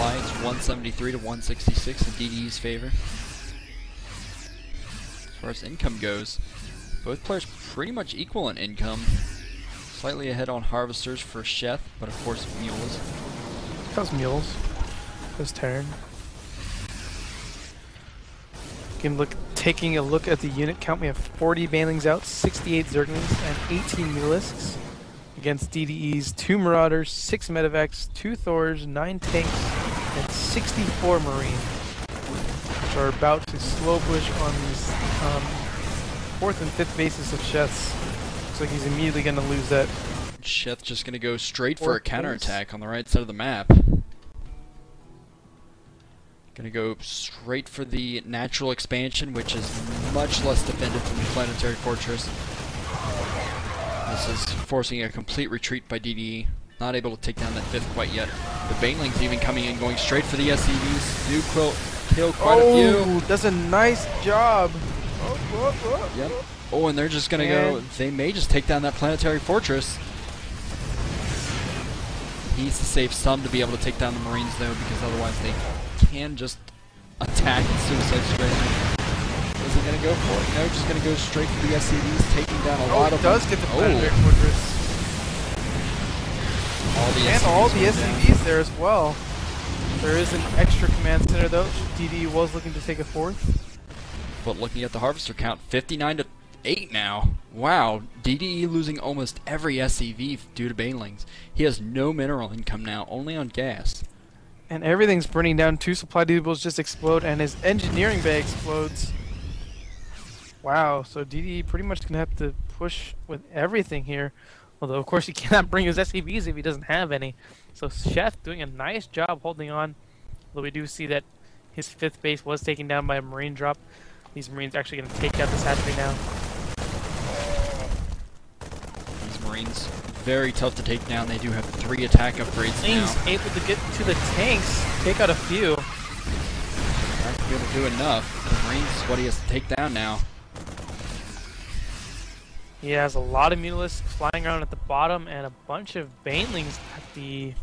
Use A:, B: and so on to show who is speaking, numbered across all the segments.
A: supply. It's 173 to 166 in DDE's favor. As far as income goes, both players pretty much equal in income. Slightly ahead on harvesters for Sheth, but of course mules.
B: How's mules? His turn. Taking a look at the unit count, we have 40 banelings out, 68 zerglings, and 18 mulisks. Against DDE's 2 marauders, 6 medevacs, 2 thors, 9 tanks, and 64 marines, which are about to slow push on these 4th and 5th bases of Sheth's. Looks like he's immediately going to lose that.
A: Sheth just going to go straight for a counterattack on the right side of the map. Going to go straight for the natural expansion, which is much less defended from the planetary fortress. This is forcing a complete retreat by DDE. Not able to take down that 5th quite yet. The banelings even coming in, going straight for the SCVs. Do kill quite a few.
B: Oh, that's a nice job.
A: Yep. Oh, and they're just going to go... They may just take down that planetary fortress. He needs to save some to be able to take down the Marines, though, because otherwise they can just attack and suicide straight in. Is he going to go for it? No, just going to go straight for the SCVs, taking down a lot of them.
B: Does get the planetary fortress. All the SCVs there as well. There is an extra command center, though. DD was looking to take a 4th.
A: But looking at the harvester count, 59 to 8 now. Wow, DDE losing almost every SCV due to banelings. He has no mineral income now, only on gas.
B: And everything's burning down. 2 supply depots just explode, and his engineering bay explodes. Wow, so DDE pretty much gonna have to push with everything here. Although, of course, he cannot bring his SCVs if he doesn't have any. So Sheth doing a nice job holding on. Though we do see that his 5th base was taken down by a marine drop. These marines are actually going to take out this hatchery now.
A: These marines, very tough to take down. They do have 3 attack upgrades now.
B: He's able to get to the tanks, take out a few.
A: Not going to do enough. The marines is what he has to take down now.
B: He has a lot of mulisks flying around at the bottom and a bunch of banelings at the...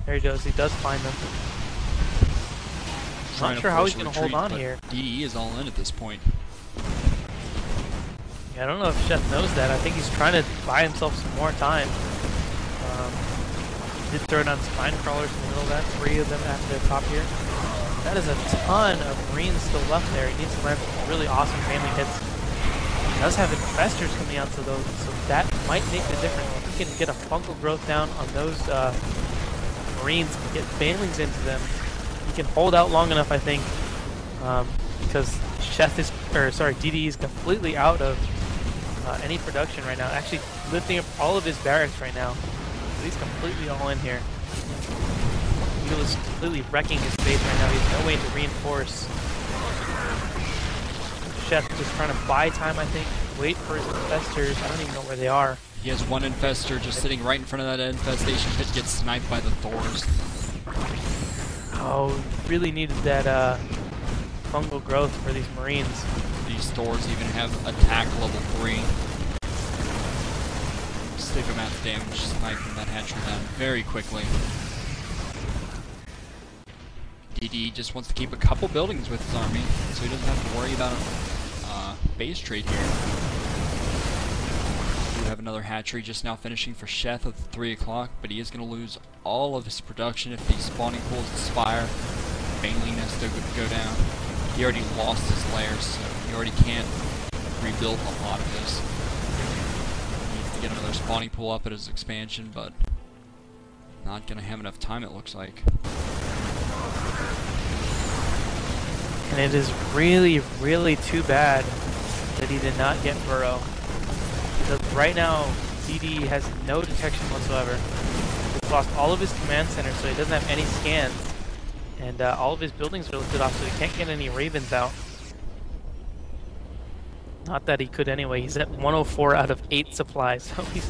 B: There he goes, he does find them. Not sure how he's going to hold on here.
A: DDE is all in at this point.
B: Yeah, I don't know if Sheth knows that. I think he's trying to buy himself some more time. He did throw down spine crawlers in the middle of that. 3 of them after the top here. That is a ton of marines still left there. He needs to land some really awesome family hits. He does have infestors coming out, so that might make the difference. If he can get a fungal growth down on those marines and get banelings into them, he can hold out long enough, I think, because DD is completely out of any production right now. Actually lifting up all of his barracks right now. So he's completely all in here. He was completely wrecking his base right now. He has no way to reinforce. Sheth just trying to buy time, I think. Wait for his infestors. I don't even know where they are.
A: He has 1 infestor just sitting right in front of that infestation pit, gets sniped by the Thors.
B: Oh, really needed that fungal growth for these marines.
A: These Thors even have attack level 3. Stick amount of damage sniping that hatchery down very quickly. DD just wants to keep a couple buildings with his army, so he doesn't have to worry about a base trade here. We have another hatchery just now finishing for Sheth at 3 o'clock, but he is going to lose all of his production if these spawning pools expire. Baneling has to go down. He already lost his layers, so he already can't rebuild a lot of this. He needs to get another spawning pool up at his expansion, but not going to have enough time, it looks like.
B: And it is really, really too bad that he did not get Burrow. Because right now, DD has no detection whatsoever. He's lost all of his command centers, so he doesn't have any scans. And all of his buildings are lifted off, so he can't get any Ravens out. Not that he could anyway. He's at 104 out of 8 supplies, so he's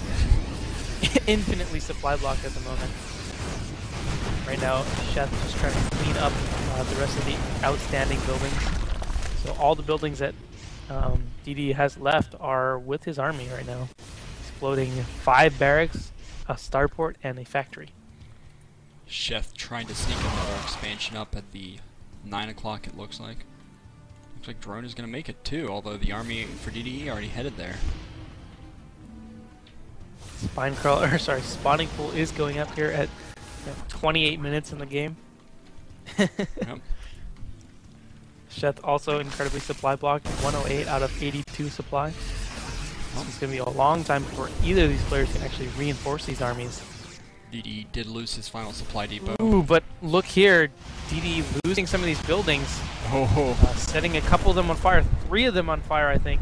B: infinitely supply blocked at the moment. Right now, Sheth is just trying to clean up the rest of the outstanding buildings. So all the buildings that DD has left are with his army right now. Exploding 5 barracks, a starport, and a factory.
A: Sheth trying to sneak another expansion up at the 9 o'clock, it looks like. Looks like Drone is going to make it too, although the army for DDE already headed there.
B: Spawning pool is going up here at 28 minutes in the game.
A: Yep.
B: Sheth also incredibly supply blocked, 108 out of 82 supply. So it's going to be a long time before either of these players can actually reinforce these armies.
A: DDE did lose his final supply depot.
B: Ooh, but look here, DDE losing some of these buildings, setting a couple of them on fire, 3 of them on fire, I think.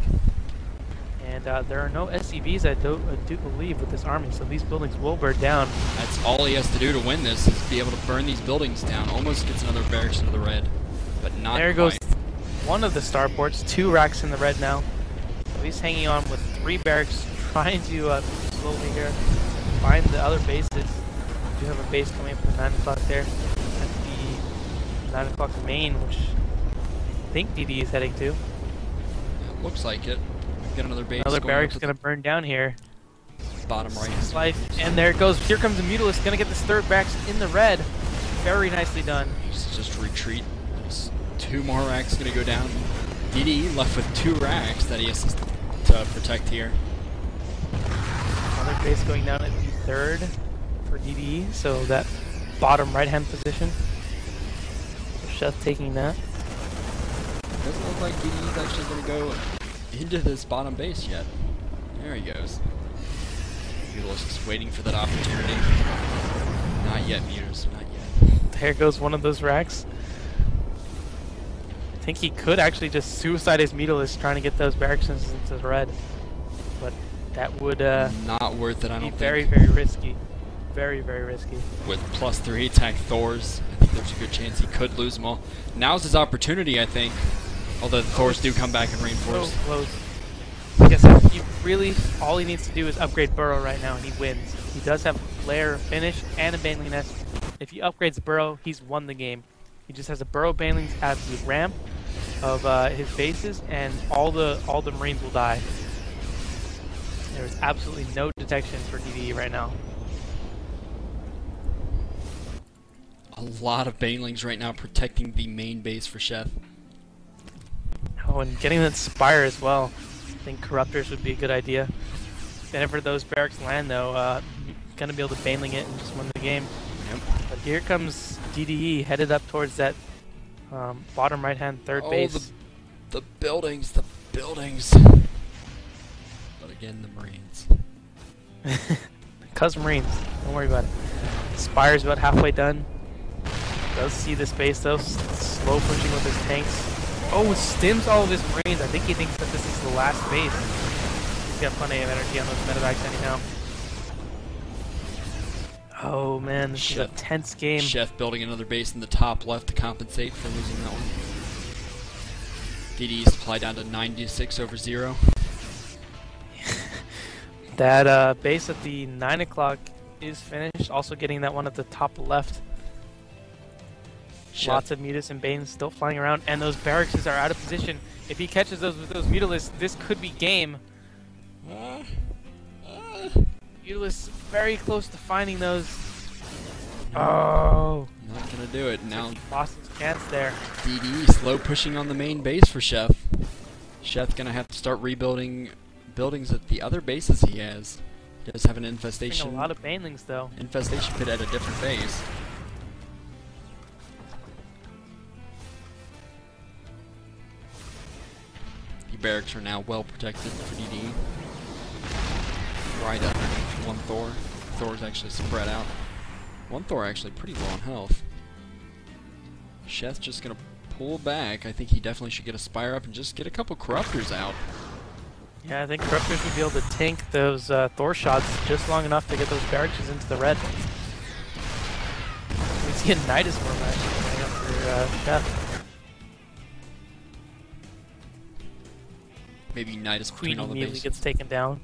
B: And there are no SCVs, I do believe, with this army, so these buildings will burn down.
A: That's all he has to do to win this, is be able to burn these buildings down. Almost gets another barracks into the red, but not
B: There
A: quite.
B: goes one of the starports, 2 racks in the red now. So he's hanging on with 3 barracks, trying to slowly here find the other bases. We do have a base coming up at 9 o'clock there, at the 9 o'clock main, which I think DD is heading to.
A: It looks like it. We've got another base.
B: Another barracks going to burn down here.
A: Bottom right.
B: Life, and there it goes. Here comes the Mutalist, going to get this 3rd barracks in the red. Very nicely done.
A: Just retreat. There's 2 more racks going to go down. DDE left with 2 racks that he has to protect here.
B: Another base going down at the 3rd for DDE, so that bottom right-hand position. Sheth taking that.
A: Doesn't look like DDE is actually going to go into this bottom base yet. There he goes. Mutalist is waiting for that opportunity. Not yet, Mutalist, not yet.
B: There goes one of those racks. I think he could actually just suicide his Mutalist trying to get those barracks into the red. But that would
A: not worth it, I don't
B: be
A: think.
B: very, very risky. Very, very risky.
A: With +3 attack Thors, I think there's a good chance he could lose them all. Now's his opportunity, I think. Although the Thors do come back and reinforce.
B: So close. Like I said, all he needs to do is upgrade Burrow right now and he wins. He does have Lair Finish and a Baneling Nest. If he upgrades Burrow, he's won the game. He just has a Burrow Baneling at the ramp of his bases, and all the Marines will die. There's absolutely no detection for DDE right now.
A: A lot of Banelings right now protecting the main base for Sheth.
B: Oh, and getting that Spire as well. I think Corruptors would be a good idea. Whenever those barracks land, though, you're gonna be able to Baneling it and just win the game.
A: Yep.
B: But here comes DDE headed up towards that bottom right-hand 3rd base.
A: The buildings, But again, the Marines.
B: Cuz Marines, don't worry about it. Spire's about halfway done. Does see the space though, slow pushing with his tanks. Oh, stims all of his Marines. I think he thinks that this is the last base. He's got plenty of energy on those medevacs anyhow. Oh man, this is a tense game.
A: Sheth building another base in the top left to compensate for losing that one. DDE supply down to 96 over 0.
B: That base at the 9 o'clock is finished. Also getting that one at the top left. Lots of Mutas and Banes still flying around, and those barracks are out of position. If he catches those with those Mutalists, this could be game. Mutalists very close to finding those. Oh.
A: Not gonna do it. Now
B: He lost his chance there.
A: DDE slow pushing on the main base for Sheth. Sheth's gonna have to start rebuilding buildings at the other bases he has. He does have an infestation.
B: A lot of Banelings though.
A: Infestation pit at a different base. The barracks are now well protected for DDE. Right underneath one Thor. Thor's actually spread out. One Thor actually pretty low on health. Sheth's just gonna pull back. I think he definitely should get a Spire up and just get a couple Corruptors out.
B: Yeah, I think Corruptors would be able to tank those Thor shots just long enough to get those barracks into the red. We see a Nidus form actually coming up for Sheth.
A: Maybe Nidus
B: Queen
A: between all the
B: immediately
A: bases.
B: gets taken down.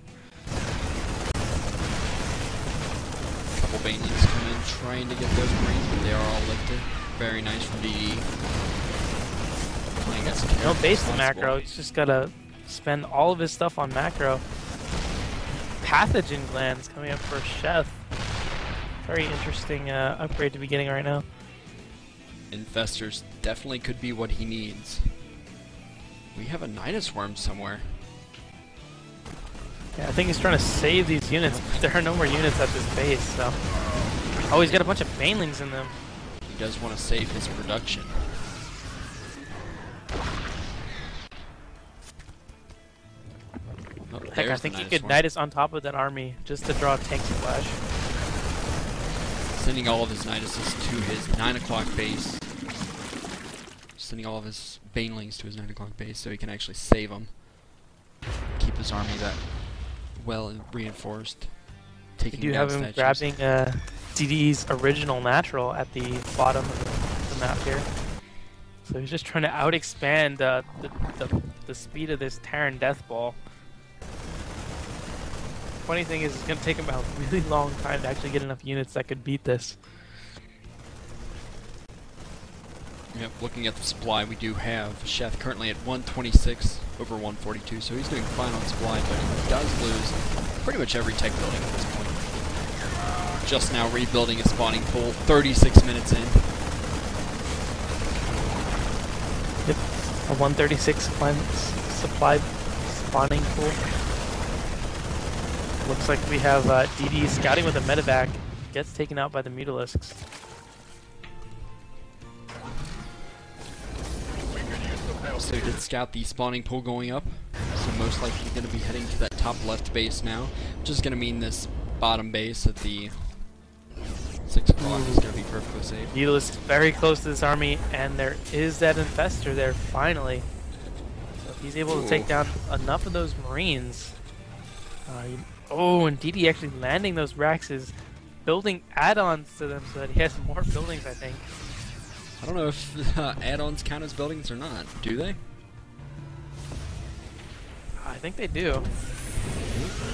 A: Couple Banelings come in trying to get those Marines, but they are all lifted. Very nice from DDE.
B: No base to macro, he's just gotta spend all of his stuff on macro. Pathogen glands coming up for Sheth. Very interesting upgrade to be getting right now.
A: Infestors definitely could be what he needs. We have a Nidus Worm somewhere.
B: Yeah, I think he's trying to save these units. There are no more units at this base, so... Oh, he's got a bunch of banelings in them.
A: He does want to save his production. Oh,
B: Heck, I think he could Nidus on top of that army just to draw tank splash.
A: Sending all of his Niduses to his 9 o'clock base. Sending all of his banelings to his 9 o'clock base so he can actually save them. Keep his army that well reinforced.
B: You do have him grabbing DDE's original natural at the bottom of the map here. So he's just trying to out-expand the speed of this Terran Death Ball. Funny thing is, it's going to take him a really long time to actually get enough units that could beat this.
A: Yep, looking at the supply, we do have Sheth currently at 126 over 142, so he's doing fine on supply, but he does lose pretty much every tech building at this point. Just now rebuilding his spawning pool, 36 minutes in.
B: Yep, a 136 supply spawning pool. Looks like we have DD scouting with a medevac. Gets taken out by the Mutalisks.
A: So he did scout the spawning pool going up. So most likely going to be heading to that top left base now. Which is going to mean this bottom base at the 6 o'clock is going to be perfectly safe.
B: Mutalisk very close to this army, and there is that infestor there finally. So if he's able to take down enough of those Marines. Oh, and DD actually landing those Raxes, building add-ons to them so that he has more buildings, I think.
A: I don't know if add-ons count as buildings or not. Do they?
B: I think they do.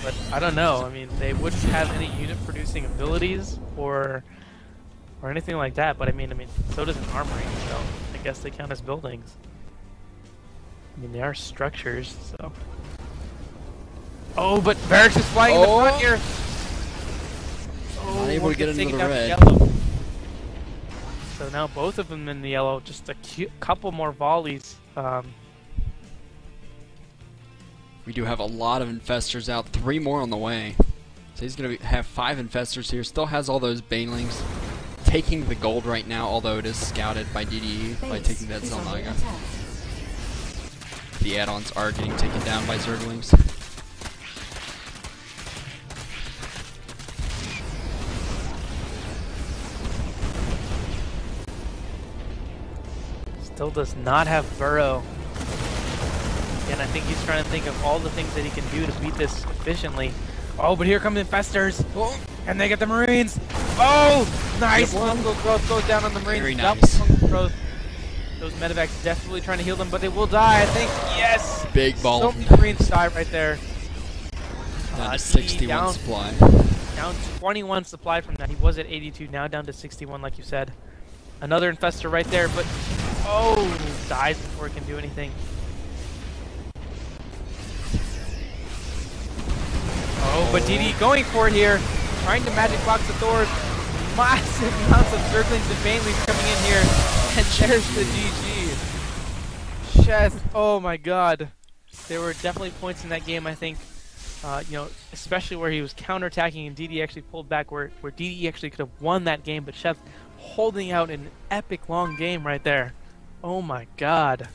B: But I don't know. I mean, they wouldn't have any unit-producing abilities or anything like that. But I mean, so does an armory. So I guess they count as buildings. I mean, they are structures. So. Oh, but Barracks is flying in the front here.
A: Not able to get another red.
B: Yellow. So now both of them in the yellow. Just a couple more volleys.
A: We do have a lot of infestors out. 3 more on the way. So he's going to have 5 infestors here. Still has all those banelings. Taking the gold right now, although it is scouted by DDE by taking that Zelnaga. The add-ons are getting taken down by Zerglings.
B: Still does not have Burrow. And I think he's trying to think of all the things that he can do to beat this efficiently. Oh, but here come the infestors. Oh, and they get the Marines. Oh, nice. Fungal growth goes down on the Marines.
A: Very nice.
B: Fungal growth. Those medevacs desperately trying to heal them, but they will die, I think. Yes.
A: Big ball.
B: So many Marines die right there.
A: Down to 61 supply.
B: Down 21 supply from that. He was at 82, now down to 61, like you said. Another infestor right there, but oh, dies before he can do anything. Oh, but DD going for it here, trying to magic box the doors. Massive amounts of Zerglings and Banelings coming in here, and there's the GG. Sheth, oh my god. There were definitely points in that game, I think, you know, especially where he was counterattacking and DD actually pulled back, where DD actually could have won that game, but Sheth holding out an epic long game right there. Oh my god.